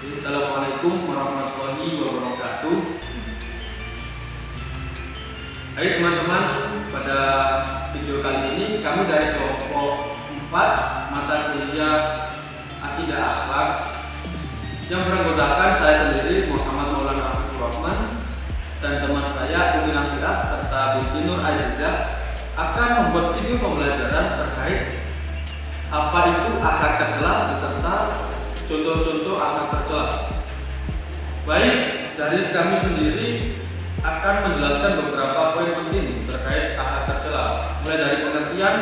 Assalamualaikum warahmatullahi wabarakatuh. Hai teman-teman, pada video kali ini kami dari kelompok 4 mata kuliah Akidah Akhlak yang beranggotakan saya sendiri Muhammad Maulana Abdul Rahman dan teman saya Umin Afilah serta Binti Nur Aziza akan membuat video pembelajaran terkait apa itu akhlak tercela beserta contoh-contoh akhlak tercela. Baik, dari kami sendiri akan menjelaskan beberapa poin penting terkait akhlak tercela, mulai dari pengertian,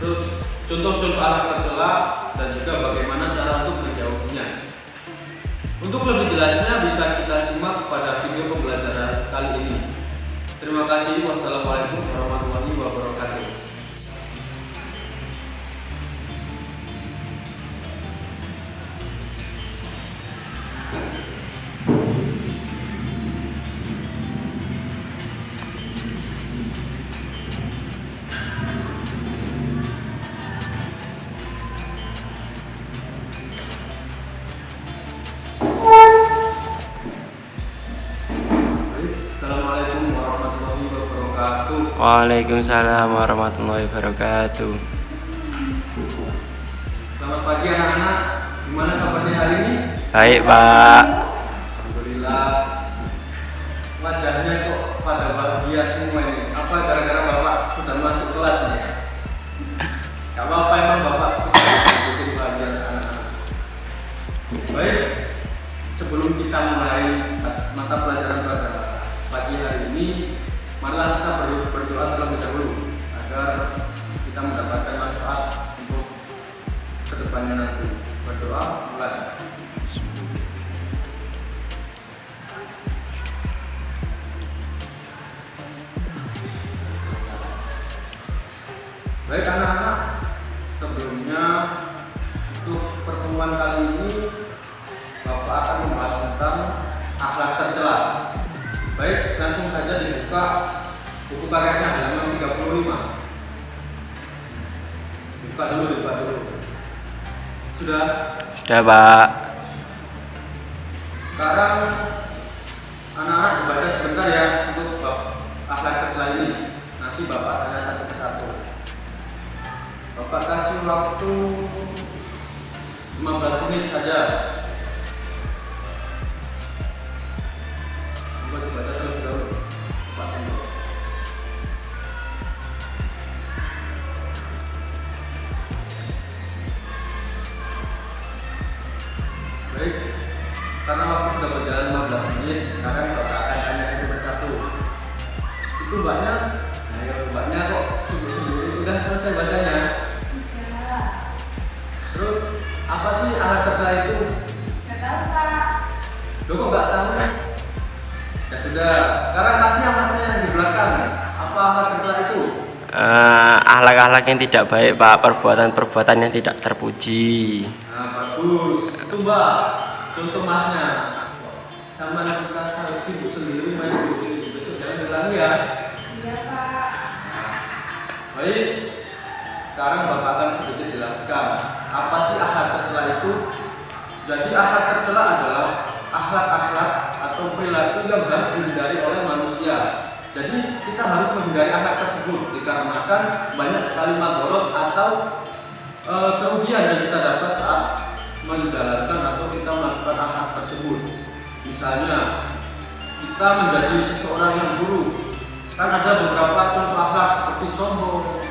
terus contoh-contoh akhlak tercela, dan juga bagaimana cara untuk menjauhinya. Untuk lebih jelasnya bisa kita simak pada video pembelajaran kali ini. Terima kasih. Wassalamualaikum warahmatullahi wabarakatuh. Assalamualaikum warahmatullahi wabarakatuh. Waalaikumsalam warahmatullahi wabarakatuh. Selamat pagi anak-anak. Gimana kabarnya hari ini? Baik, Pak. Alhamdulillah. Wajahnya kok pada bahagia semua ini. Apa gara-gara Bapak sudah masuk kelas nih? Gak apa-apa, emang Bapak sudah bikin bahagia anak-anak. Baik, sebelum kita mulai mata pelajaran pada pagi hari ini, marilah kita berdoa terlebih dahulu agar kita mendapatkan manfaat untuk kedepannya nanti. Berdoa mulai. Baik anak-anak, sebelumnya untuk pertemuan kali ini Bapak akan membahas tentang akhlak tercela. Baik, langsung saja dibuka buku karyanya halaman 35. Buka dulu. Sudah? Sudah, Pak. Sekarang anak-anak dibaca sebentar ya untuk bab akhlak tercela ini. Nanti Bapak tanya satu persatu. Bapak kasih waktu 15 menit saja. Coba dibaca terlebih dahulu. Pak Hendro. Baik, karena waktu sudah berjalan 15 menit, sekarang Bapak akan tanya satu persatu. Itu banyak? Ayo, banyak kok sendiri sudah selesai bacanya. Terus apa sih akhlak tercela itu? Gak tahu, Pak. Lo kok gak tahu? Ya sudah, sekarang masnya yang di belakang. Apa akhlak tercela itu? Akhlak-akhlak yang tidak baik, Pak. Perbuatan-perbuatan yang tidak terpuji. Nah, bagus. Itu Mbak, contoh masnya. Sama yang suka sibuk sendiri main sendiri. Besok jangan ulangi ya. Iya, Pak. Baik, sekarang Bapak akan sedikit jelaskan apa sih akhlak tercela itu. Jadi akhlak tercela adalah akhlak-akhlak atau perilaku yang harus dihindari oleh manusia. Jadi kita harus menghindari akhlak tersebut dikarenakan banyak sekali madorot atau kerugian yang kita dapat saat menjalankan atau kita melakukan akhlak tersebut. Misalnya kita menjadi seseorang yang buruk. Kan ada beberapa contoh akhlak seperti sombong.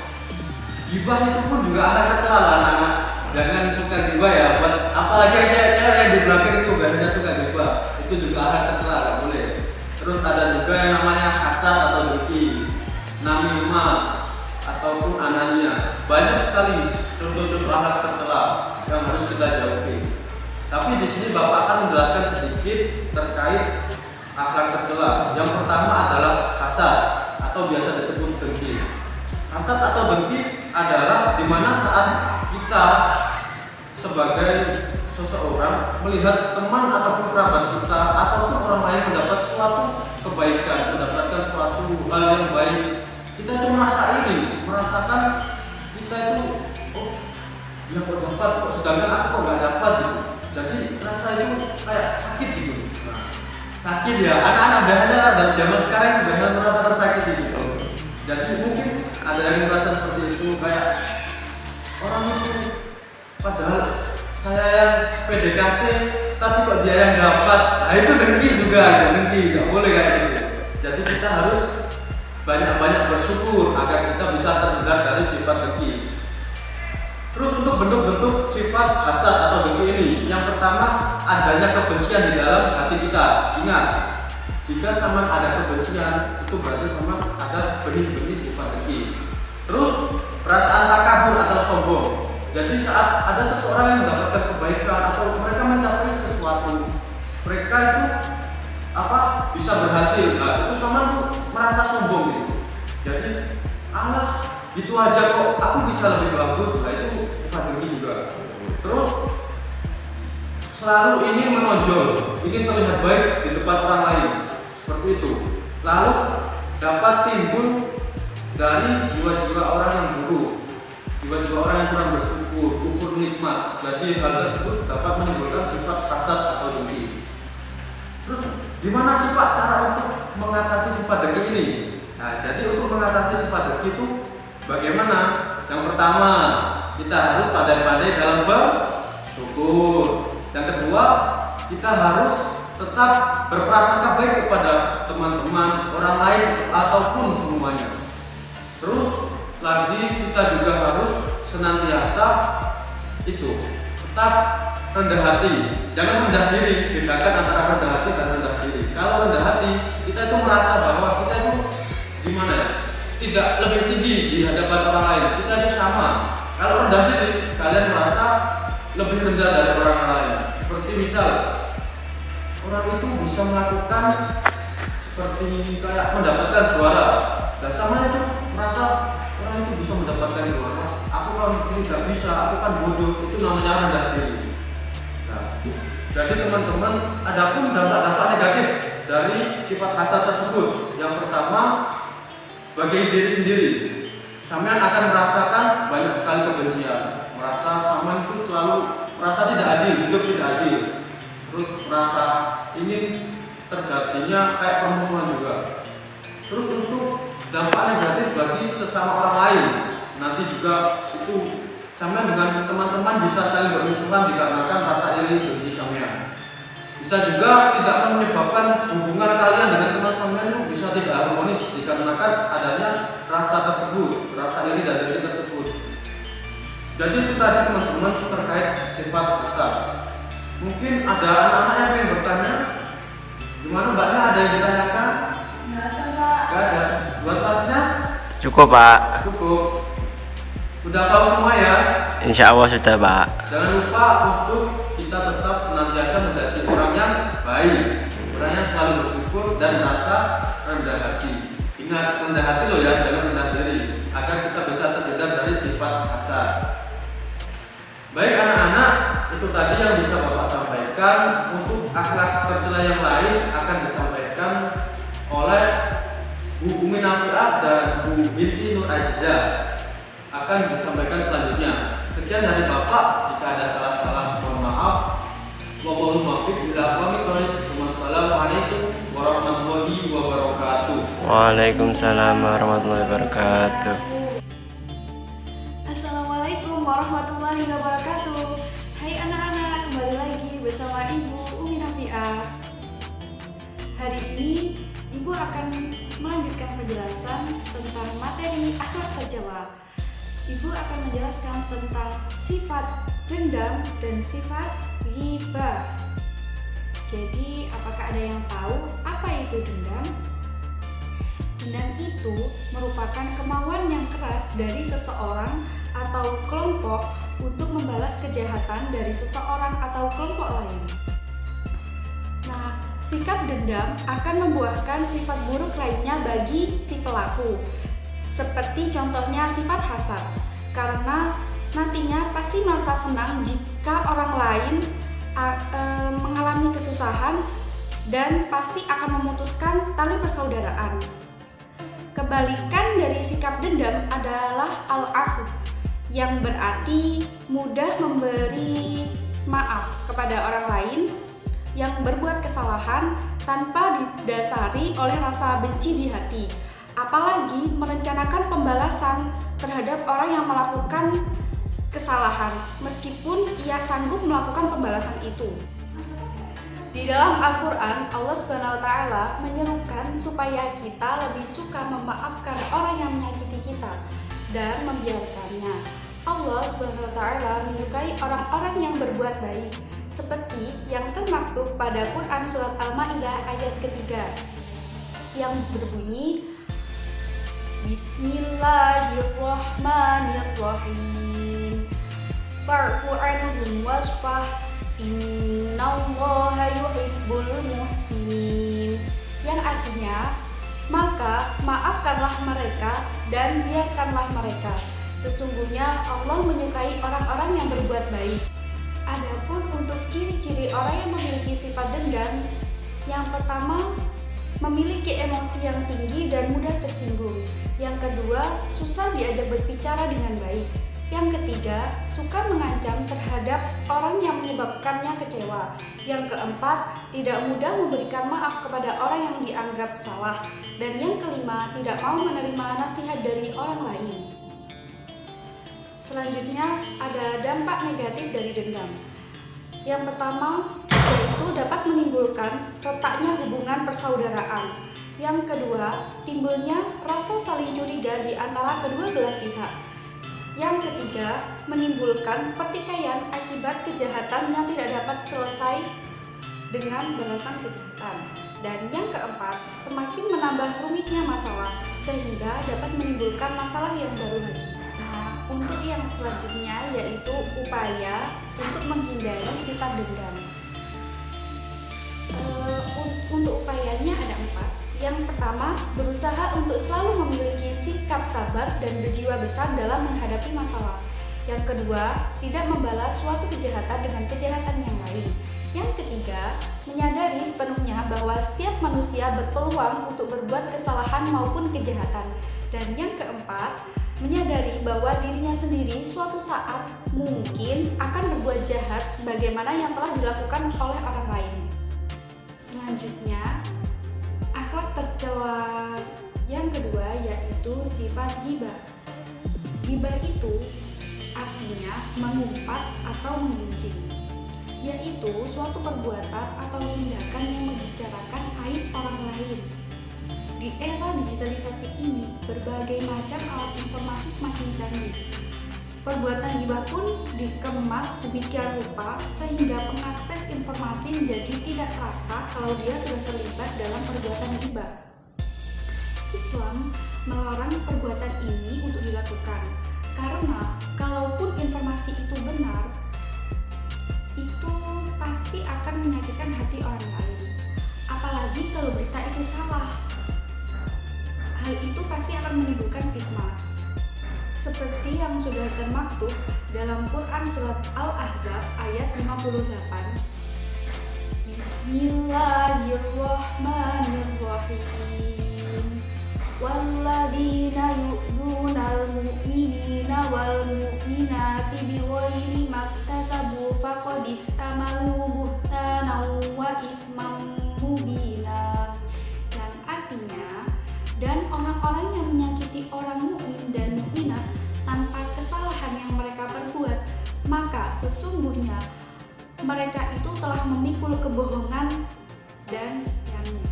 Gibah itu pun juga akhlak tercela anak-anak. Jangan suka gibah ya, buat apalagi cewek yang di belakang itu biasanya suka gibah. Itu juga akhlak tercela, nggak boleh. Terus ada juga yang namanya hasad atau dengki, namimah ataupun anania. Banyak sekali contoh-contoh akhlak tercela yang harus kita jauhi. Tapi di sini Bapak akan menjelaskan sedikit terkait akhlak tercela. Yang pertama adalah hasad atau biasa disebut dengki. Hasad atau dengki adalah dimana saat kita sebagai seseorang melihat teman ataupun kerabat kita ataupun orang lain mendapat suatu kebaikan, mendapatkan suatu hal yang baik, kita itu merasakan kita itu, oh dia kok dapat, kok sedangkan aku kok nggak dapat gitu. jadi rasa itu kayak sakit gitu. Nah, sakit ya, anak-anak biasanya dari zaman sekarang biasanya merasa tersakiti gitu. Jadi mungkin ada yang merasa seperti itu, kayak orang itu padahal saya yang PDKT tapi kok dia yang dapat. Nah itu dengki juga, dengki, nggak boleh kayak gitu. Jadi kita harus banyak-banyak bersyukur agar kita bisa terhindar dari sifat dengki. Terus untuk bentuk-bentuk sifat hasad atau dengki ini, yang pertama adanya kebencian di dalam hati kita. Ingat, jika sama ada kebencian, itu berarti sama ada benih-benih sifat dengki. Terus perasaan takabur atau sombong. Jadi saat ada seseorang yang mendapatkan kebaikan atau mereka mencapai sesuatu, mereka itu bisa berhasil, nah itu sama merasa sombong gitu. Jadi Allah gitu aja kok aku bisa lebih bagus, nah itu sifat dengki juga. Terus selalu ingin menonjol, ingin terlihat baik di depan orang lain, seperti itu. Lalu dapat timbul dari jiwa-jiwa orang yang buruk, jiwa-jiwa orang yang kurang bersyukur, kufur nikmat. Jadi hal tersebut dapat menimbulkan sifat hasad atau dengki. Terus gimana sih Pak cara untuk mengatasi sifat dengki ini? Nah, jadi untuk mengatasi sifat dengki itu bagaimana? Yang pertama, kita harus pandai-pandai dalam bersyukur. Yang kedua, kita harus tetap berprasangka baik kepada teman-teman, orang lain ataupun semuanya. Terus lagi kita juga harus senantiasa tetap rendah hati. Jangan rendah diri, bedakan antara rendah hati dan rendah diri. Kalau rendah hati, kita itu merasa bahwa kita itu gimana ya? Tidak lebih tinggi di hadapan orang lain. Kita itu sama. Kalau rendah diri, kalian merasa lebih rendah dari orang lain. Seperti misal orang itu bisa melakukan seperti kayak mendapatkan juara. Dan sama itu merasa orang itu bisa mendapatkan juara. Aku kan tidak bisa, aku kan bodoh. Itu namanya rendah diri. Nah, jadi teman-teman, adapun dampak-dampak negatif dari sifat hasad tersebut. Yang pertama, bagi diri sendiri, sampean akan merasakan banyak sekali kebencian, merasa sampean itu selalu merasa tidak adil, hidup tidak adil, terus merasa ingin terjadinya kayak permusuhan juga. Terus untuk dampak negatif bagi sesama orang lain, nanti juga itu sampean dengan teman-teman bisa saling bermusuhan dikarenakan rasa iri benci sampean. Bisa juga tidak menyebabkan hubungan kalian dengan teman sampean itu bisa tidak harmonis dikarenakan adanya rasa tersebut, rasa iri dan dengki tersebut. Jadi itu tadi teman-teman terkait sifat hasad. Mungkin ada anak-anak yang ingin bertanya, gimana Mbaknya, ada yang ditanyakan? Nggak ada Pak. Gak ada. Buat tasnya? Cukup Pak. Cukup. Sudah tahu semua ya? Insya Allah sudah Pak. Jangan lupa untuk kita tetap senantiasa menjadi orang yang baik, orang yang selalu bersyukur dan merasa rendah hati. Ingat, rendah hati loh ya, jangan rendah diri, agar kita bisa terhindar dari sifat hasad. Baik anak-anak, itu tadi yang bisa Bapak sampaikan. Untuk akhlak tercela yang lain akan disampaikan oleh Bu Umi Nafiah dan Bu Binti Nur Aja, akan disampaikan selanjutnya. Sekian dari Bapak, jika ada salah-salah mohon maaf. Wallahul muwaffiq ila aqwamit thoriq. Wassalamualaikum warahmatullahi wabarakatuh. Waalaikumsalam warahmatullahi wabarakatuh. Assalamualaikum warahmatullahi wabarakatuh. Hai anak-anak, kembali lagi bersama Ibu Umi Nafiah. Hari ini Ibu akan melanjutkan penjelasan tentang materi akhlak tercela. Ibu akan menjelaskan tentang sifat dendam dan sifat ghibah. Jadi, apakah ada yang tahu apa itu dendam? Dendam itu merupakan kemauan yang keras dari seseorang atau kelompok untuk membalas kejahatan dari seseorang atau kelompok lain. Nah, sikap dendam akan membuahkan sifat buruk lainnya bagi si pelaku. Seperti contohnya sifat hasad, karena nantinya pasti merasa senang jika orang lain mengalami kesusahan dan pasti akan memutuskan tali persaudaraan. Kebalikan dari sikap dendam adalah al-afu, yang berarti mudah memberi maaf kepada orang lain yang berbuat kesalahan tanpa didasari oleh rasa benci di hati, apalagi merencanakan pembalasan terhadap orang yang melakukan kesalahan meskipun ia sanggup melakukan pembalasan itu. Di dalam Al-Quran, Allah Subhanahu wa Ta'ala menyerukan supaya kita lebih suka memaafkan orang yang menyakiti kita dan membiarkannya. Allah Subhanahu wa Ta'ala menyukai orang-orang yang berbuat baik, seperti yang termaktub pada Quran Surat Al-Ma'idah ayat ketiga yang berbunyi Bismillahirrahmanirrahim Fa'fu anhum wasfah Innallaha yuhibbul muhsinin, yang artinya, maka maafkanlah mereka dan biarkanlah mereka. Sesungguhnya Allah menyukai orang-orang yang berbuat baik. Adapun untuk ciri-ciri orang yang memiliki sifat dendam, yang pertama, memiliki emosi yang tinggi dan mudah tersinggung. Yang kedua, susah diajak berbicara dengan baik. Yang ketiga, suka mengancam terhadap orang yang menyebabkannya kecewa. Yang keempat, tidak mudah memberikan maaf kepada orang yang dianggap salah. Dan yang kelima, tidak mau menerima nasihat dari orang lain. Selanjutnya, ada dampak negatif dari dendam. Yang pertama, yaitu dapat menimbulkan retaknya hubungan persaudaraan. Yang kedua, timbulnya rasa saling curiga di antara kedua belah pihak. Yang ketiga, menimbulkan pertikaian akibat kejahatan yang tidak dapat selesai dengan balasan kejahatan. Dan yang keempat, semakin menambah rumitnya masalah sehingga dapat menimbulkan masalah yang baru lagi. Nah, untuk yang selanjutnya yaitu upaya untuk menghindari sifat dendam. Untuk upayanya ada 4. Yang pertama, berusaha untuk selalu memiliki sikap sabar dan berjiwa besar dalam menghadapi masalah. Yang kedua, tidak membalas suatu kejahatan dengan kejahatan yang lain. Yang ketiga, menyadari sepenuhnya bahwa setiap manusia berpeluang untuk berbuat kesalahan maupun kejahatan. Dan yang keempat, menyadari bahwa dirinya sendiri suatu saat mungkin akan berbuat jahat sebagaimana yang telah dilakukan oleh orang lain. Selanjutnya, akhlak tercela yang kedua yaitu sifat ghibah. Ghibah itu artinya mengumpat atau menggunjing, yaitu suatu perbuatan atau tindakan yang membicarakan aib orang lain. Di era digitalisasi ini, berbagai macam alat informasi semakin canggih. Perbuatan ghibah pun dikemas demikian rupa sehingga pengakses informasi menjadi tidak terasa kalau dia sudah terlibat dalam perbuatan ghibah. Islam melarang perbuatan ini untuk dilakukan karena kalaupun informasi itu benar, itu pasti akan menyakitkan hati orang lain. Apalagi kalau berita itu salah. Hal itu pasti akan menimbulkan fitnah. Seperti yang sudah termaktub dalam Quran Surat Al-Ahzab ayat 58. Bismillahirrahmanirrahim. Walladzina yu'dzunal mu'minina wal mu'minati bighairi maktasabu faqad ihtamalu buhtanan wa itsman mubina. Yang artinya, dan orang-orang yang menyakiti orang mukmin dan mukminat tanpa kesalahan yang mereka perbuat, maka sesungguhnya mereka itu telah memikul kebohongan dan yang nyata.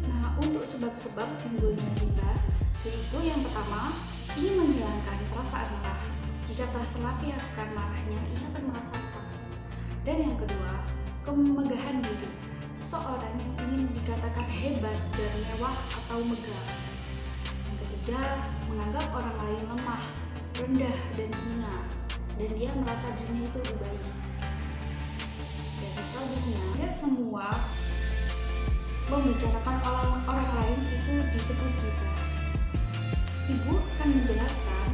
Nah, untuk sebab-sebab timbulnya ghibah, yaitu yang pertama, ingin menghilangkan perasaan marah. Jika telah terlampiaskan marahnya, ia akan merasa puas. Dan yang kedua, kemegahan diri. Seseorang yang ingin dikatakan hebat dan mewah atau megah. Yang ketiga, menganggap orang lain lemah, rendah dan hina, dan dia merasa dirinya itu lebih baik. Dan selanjutnya, tidak semua membicarakan orang lain itu disebut ghibah. Ibu akan menjelaskan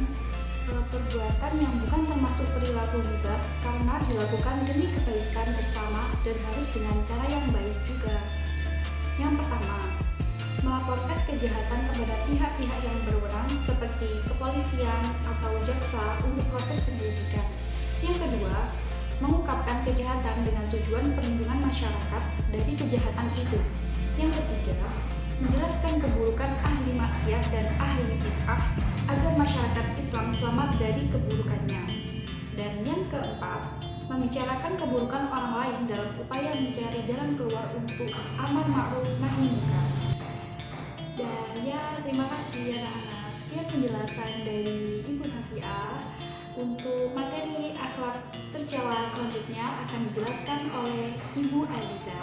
perbuatan yang bukan termasuk perilaku ghibah karena dilakukan demi kebaikan bersama dan harus dengan cara yang baik juga. Yang pertama, melaporkan kejahatan kepada pihak-pihak yang berwenang seperti kepolisian atau jaksa untuk proses penyelidikan. Yang kedua, mengungkapkan kejahatan dengan tujuan perlindungan masyarakat dari kejahatan itu. Yang ketiga, menjelaskan keburukan ahli maksiat dan ahli bid'ah agar masyarakat Islam selamat dari keburukannya. Dan yang keempat, membicarakan keburukan orang lain dalam upaya mencari jalan keluar untuk amar ma'ruf nahi munkar. Dan ya, terima kasih anak-anak. Sekian penjelasan dari Ibu Nafiah. Untuk materi akhlak tercela selanjutnya akan dijelaskan oleh Ibu Aziza.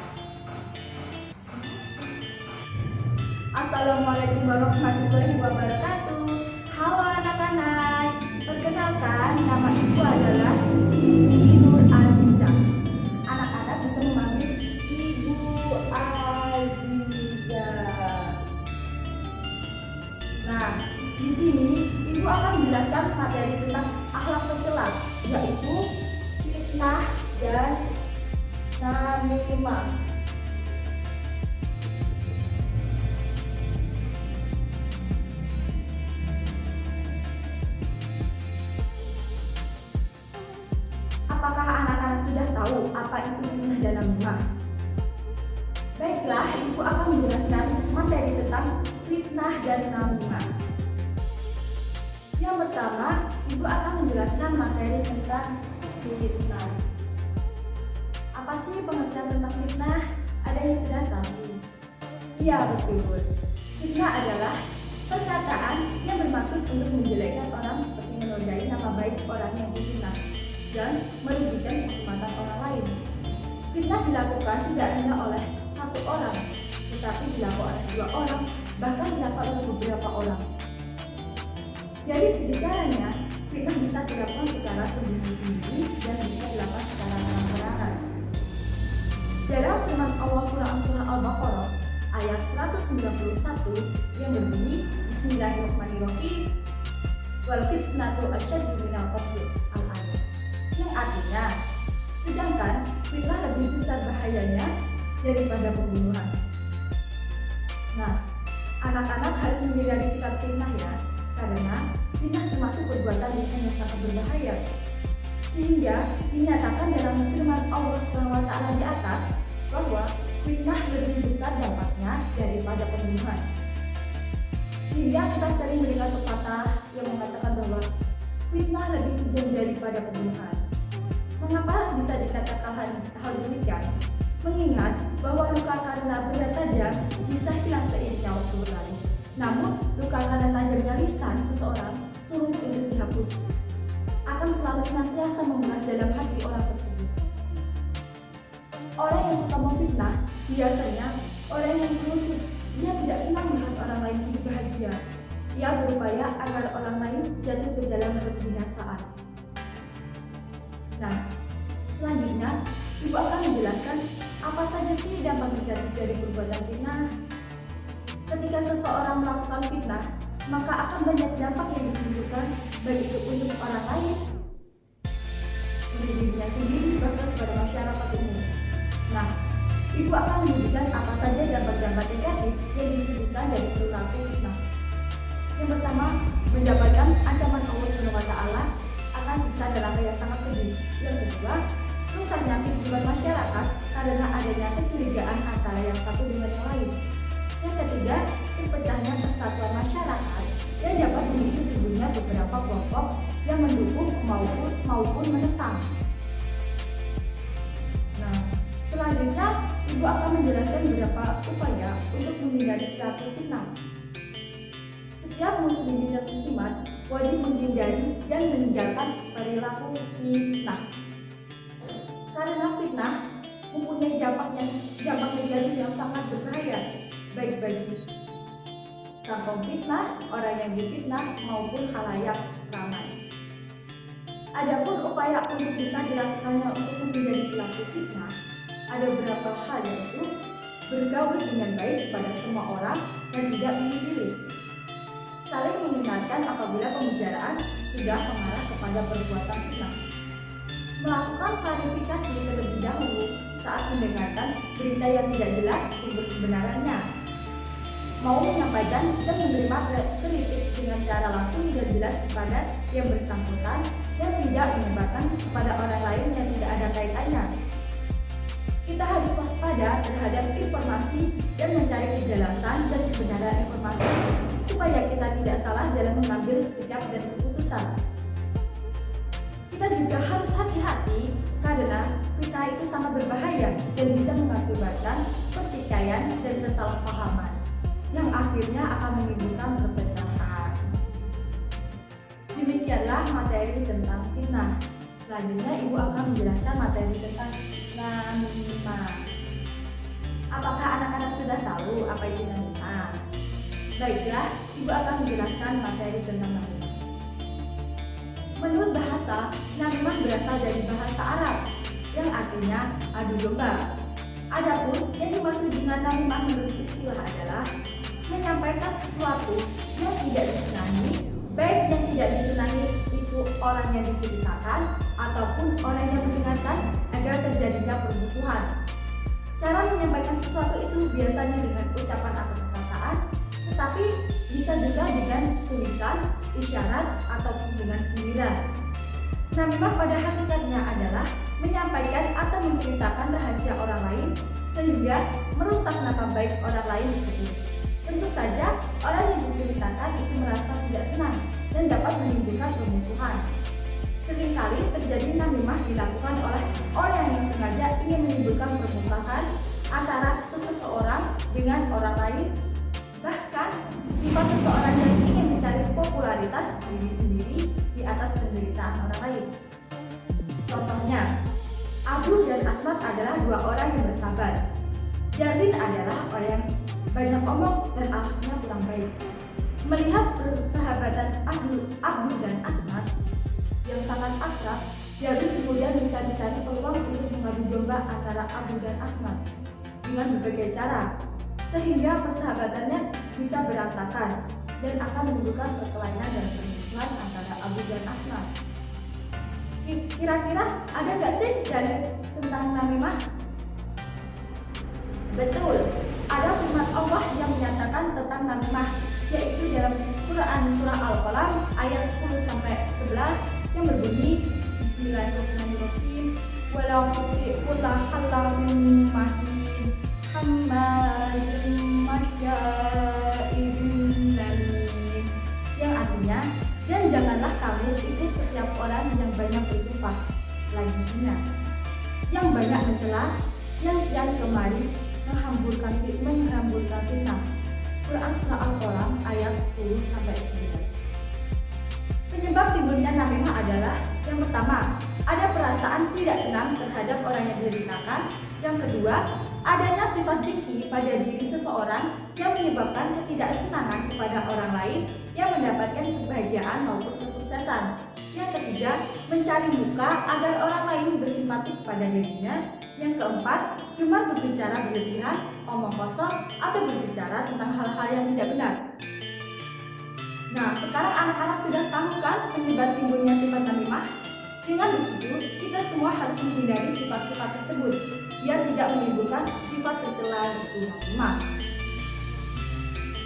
Assalamualaikum warahmatullahi wabarakatuh. Halo anak-anak, perkenalkan nama ibu adalah Ibu Nur Aziza. Anak-anak bisa memanggil Ibu Aziza. Nah, di sini ibu akan menjelaskan materi tentang akhlak tercela, yaitu fitnah dan namimah. Apakah anak-anak sudah tahu apa itu fitnah dan namimah? Baiklah, ibu akan menjelaskan materi tentang fitnah dan namimah. Yang pertama, ibu akan menjelaskan materi tentang fitnah. Apa sih pengertian tentang fitnah? Ada yang sudah tahu? Iya, betul. Fitnah adalah perkataan yang bermaksud untuk menjelekkan orang seperti menodai nama baik orang yang difitnah dan merugikan kehormatan orang lain. Fitnah dilakukan tidak hanya oleh satu orang, tetapi dilakukan oleh dua orang, bahkan dilakukan oleh beberapa orang. Dari segi caranya, fitnah bisa dilakukan secara sembunyi-sembunyi dan bisa dilakukan secara terang-terangan. Dalam firman Allah surah Al-Baqarah ayat 191 yang berbunyi Bismillahirrahmanirrahim wal fitnatu asyaddu minal qatl al-ayat, yang artinya sedangkan fitnah lebih besar bahayanya daripada pembunuhan. Nah, anak-anak harus menghindari sikap fitnah ya, karena fitnah termasuk perbuatan yang sangat berbahaya. Sehingga dinyatakan dalam firman Allah SWT di atas bahwa fitnah lebih besar dampaknya daripada pembunuhan. Sehingga kita sering mendengar pepatah yang mengatakan bahwa fitnah lebih kejam daripada pembunuhan. Mengapa bisa dikatakan hal demikian? Mengingat bahwa luka karena benda tajam bisa hilang seiringnya waktu berlalu. Namun, luka karena tajamnya lisan seseorang sulit untuk dihapus, akan selalu senantiasa membahas dalam hati orang tersebut. Orang yang suka memfitnah biasanya orang yang pengecut. Dia tidak senang melihat orang lain hidup bahagia. Ia berupaya agar orang lain jatuh ke dalam kebinasaan. Nah, selanjutnya ibu akan menjelaskan apa saja sih dampak negatif dari perbuatan fitnah. Ketika seseorang melakukan fitnah, maka akan banyak dampak yang ditimbulkan, baik itu untuk orang lain, untuk dirinya sendiri, bahkan kepada masyarakat umum. Nah, ibu akan menyebutkan apa saja dampak-dampak negatif yang ditimbulkan dari perilaku fitnah. Yang pertama, mendapatkan ancaman Allah SWT akan siksa neraka yang sangat pedih. Yang kedua, rusaknya kehidupan masyarakat karena adanya kecurigaan antara yang satu dengan yang lain. Yang ketiga, terpecahnya persatuan masyarakat yang dapat memicu timbulnya beberapa kelompok yang mendukung maupun menentang. Nah, selanjutnya ibu akan menjelaskan beberapa upaya untuk menghindari perilaku fitnah. Setiap muslimin dan muslimat wajib menghindari dan meninggalkan perilaku fitnah. Karena fitnah mempunyai dampak negatif yang sangat berbahaya, baik bagi sang pemfitnah, orang yang difitnah maupun khalayak ramai. Adapun upaya untuk bisa dilakukannya untuk menghindari perilaku fitnah, ada beberapa hal, yaitu bergaul dengan baik kepada semua orang dan tidak pilih-pilih, saling mengingatkan apabila pembicaraan sudah mengarah kepada perbuatan fitnah, melakukan klarifikasi terlebih dahulu saat mendengarkan berita yang tidak jelas sumber kebenarannya, mau menyampaikan dan menerima kritik dengan cara langsung dan jelas kepada yang bersangkutan dan tidak menyebarkan kepada orang lain yang tidak ada kaitannya. Kita harus waspada terhadap informasi dan mencari kejelasan dan kebenaran informasi supaya kita tidak salah dalam mengambil sikap dan keputusan. Kita juga harus hati-hati karena fitnah itu sangat berbahaya dan bisa mengakibatkan pertikaian dan kesalahpahaman yang akhirnya akan menimbulkan perpecahan. Demikianlah materi tentang fitnah. Selanjutnya Ibu akan menjelaskan materi tentang namimah. Apakah anak-anak sudah tahu apa itu namimah? Baiklah, Ibu akan menjelaskan materi tentang namimah. Menurut bahasa, namimah berasal dari bahasa Arab yang artinya adu domba. Adapun yang dimaksud dengan namimah menurut istilah adalah menyampaikan sesuatu yang tidak disenangi, baik yang tidak disenangi itu orang yang diceritakan ataupun orang yang mendengarkan agar terjadinya permusuhan. Cara menyampaikan sesuatu itu biasanya dengan ucapan atau perkataan, tetapi bisa juga dengan tulisan, isyarat, ataupun dengan sindiran. Namimah pada hakikatnya adalah menyampaikan atau menceritakan rahasia orang lain sehingga merusak nama baik orang lain tersebut. Tentu saja orang yang diceritakan itu merasa tidak senang dan dapat menimbulkan permusuhan. Seringkali terjadi namimah dilakukan oleh orang yang sengaja ingin menimbulkan permusuhan antara seseorang dengan orang lain. Bahkan sifat seseorang yang ingin mencari popularitas diri sendiri di atas penderitaan orang lain. Contohnya, Abu dan Asmat adalah dua orang yang bersahabat. Jarbin adalah orang yang banyak omong dan akhlaknya kurang baik. Melihat persahabatan Abdu dan Asmat yang sangat akrab, Jarbin kemudian mencari-cari peluang untuk mengadu domba antara Abu dan Asmat dengan berbagai cara, sehingga persahabatannya bisa berantakan dan akan menimbulkan perkelahian dan permusuhan antara Abu dan Asmat. Kira-kira ada nggak sih dalil tentang namimah? Betul, ada firman Allah yang menyatakan tentang namimah, yaitu dalam Quran surah Al-Qalam ayat 10-11 yang berbunyi Bismillahirrahmanirrahim walau tu'ikulla halamin mahin hammalin masya'idin namim, yang artinya, dan janganlah kamu ikut setiap orang yang banyak bersumpah lagi zina, yang banyak mencela, yang kian kemari menghamburkan fitnah. Quran surah Al-Qalam ayat 10-11. Penyebab timbulnya namimah adalah yang pertama, ada perasaan tidak senang terhadap orang yang diceritakan. Yang kedua, adanya sifat dengki pada diri seseorang yang menyebabkan ketidaksenangan kepada orang lain yang mendapatkan kebahagiaan maupun kesuksesan. Yang ketiga, mencari muka agar orang lain bersimpati kepada dirinya. Yang keempat, gemar berbicara berlebihan, omong kosong, atau berbicara tentang hal-hal yang tidak benar. Nah, sekarang anak-anak sudah tahu kan penyebab timbulnya sifat namimah? Dengan begitu, kita semua harus menghindari sifat-sifat tersebut biar tidak menimbulkan sifat tercela yaitu namimah.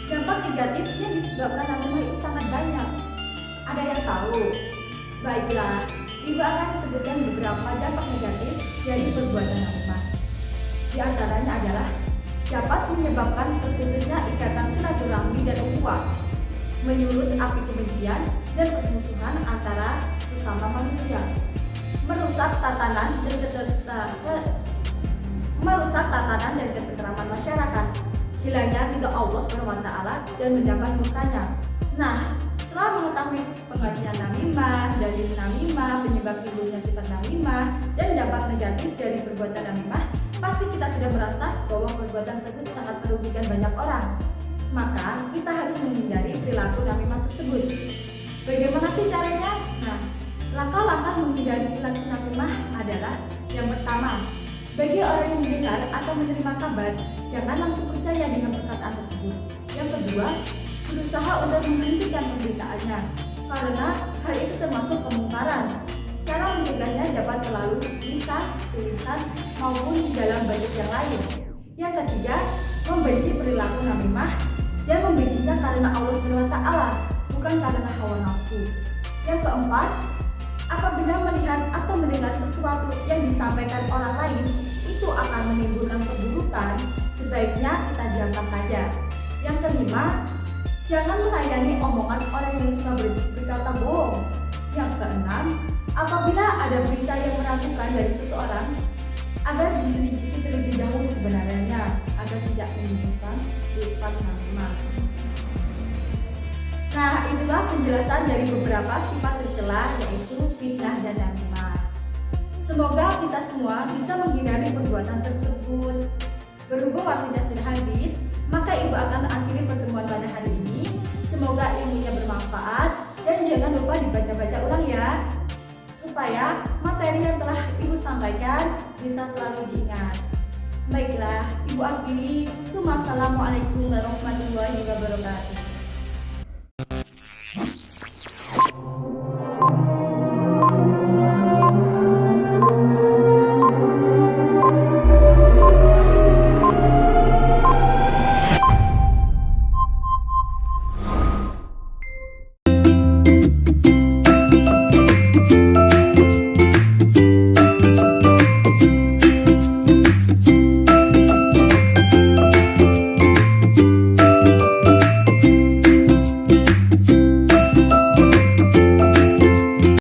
Dampak negatif yang disebabkan namimah itu sangat banyak. Ada yang tahu? Baiklah, Ibu akan sebutkan beberapa dampak negatif dari perbuatan namimah. Di antaranya adalah dapat menyebabkan terputusnya ikatan silaturahmi dan ukhuwah, menyulut api kebencian dan permusuhan antara sesama manusia, merusak tatanan dan ketenteraman masyarakat, hilangnya ridha Allah SWT dan mendapat murkanya. Nah, setelah mengetahui pengertian namimah, dari namimah, penyebab timbulnya sifat namimah, dan dampak negatif dari perbuatan namimah, pasti kita sudah merasa bahwa perbuatan tersebut sangat merugikan banyak orang. Maka kita harus menghindari perilaku namimah tersebut. Bagaimana sih caranya? Nah, langkah-langkah menghindari perilaku namimah adalah yang pertama, bagi orang yang mendengar atau menerima kabar, jangan langsung percaya dengan perkataan tersebut. Yang kedua, berusaha untuk menghentikan pemberitaannya, karena hal itu termasuk kemungkaran. Cara mencegahnya dapat melalui lisan, tulisan, maupun dalam bentuk yang lain. Yang ketiga, membenci perilaku namimah. dan membencinya karena Allah SWT, bukan karena hawa nafsu. Yang keempat, apabila melihat atau mendengar sesuatu yang disampaikan orang lain itu akan menimbulkan keburukan, sebaiknya kita diamkan saja. Yang kelima, jangan melayani omongan orang yang suka berkata bohong. Yang keenam, apabila ada berita yang meragukan dari seseorang, agar diselidiki terlebih dahulu kebenarannya, agar tidak menimbulkan sifat namimah. Nah, itulah penjelasan dari beberapa sifat tercela, yaitu fitnah dan namimah. Semoga kita semua bisa menghindari perbuatan tersebut. Berhubung waktunya sudah habis, maka Ibu akan akhiri pertemuan pada hari ini. Semoga ilmunya bermanfaat dan jangan lupa dibaca-baca ulang ya, supaya materi yang telah Ibu sampaikan bisa selalu diingat. Baiklah, Ibu akhiri. Assalamualaikum warahmatullahi wabarakatuh.